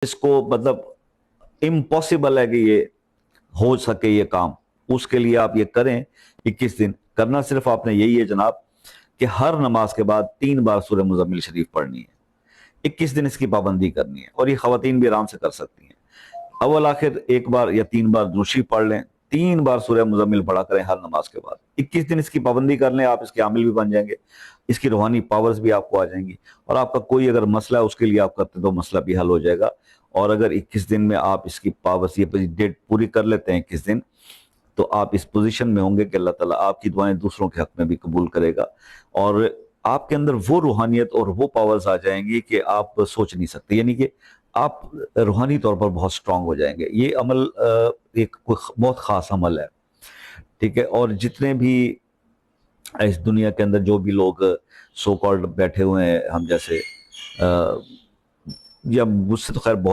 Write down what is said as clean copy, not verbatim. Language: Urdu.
جس کو مطلب امپاسبل ہے کہ یہ ہو سکے یہ کام، اس کے لیے آپ یہ کریں 21 دن۔ کرنا صرف آپ نے یہی ہے جناب کہ ہر نماز کے بعد 3 بار سورہ مزمل شریف پڑھنی ہے، 21 دن اس کی پابندی کرنی ہے، اور یہ خواتین بھی آرام سے کر سکتی ہیں۔ اول آخر 1 بار یا 3 بار درود شریف پڑھ لیں، 3 بار سورہ مزمل پڑھا کریں ہر نماز کے بعد، 21 دن اس کی پابندی کر لیں، آپ اس کے عامل بھی بن جائیں گے، اس کی روحانی پاورز بھی آپ کو آ جائیں گی، اور آپ کا کوئی اگر مسئلہ ہے اس کے لیے آپ کرتے تو مسئلہ بھی حل ہو جائے گا۔ اور اگر 21 دن میں آپ اس کی پاورز یہ ڈیٹ پوری کر لیتے ہیں 21 دن، تو آپ اس پوزیشن میں ہوں گے کہ اللہ تعالیٰ آپ کی دعائیں دوسروں کے حق میں بھی قبول کرے گا، اور آپ کے اندر وہ روحانیت اور وہ پاورز آ جائیں گی کہ آپ سوچ نہیں سکتے، یعنی کہ آپ روحانی طور پر بہت سٹرونگ ہو جائیں گے۔ یہ عمل ایک بہت خاص عمل ہے، ٹھیک ہے؟ اور جتنے بھی اس دنیا کے اندر جو بھی لوگ سو کالڈ بیٹھے ہوئے ہیں ہم جیسے، یا مجھ سے تو خیر بہت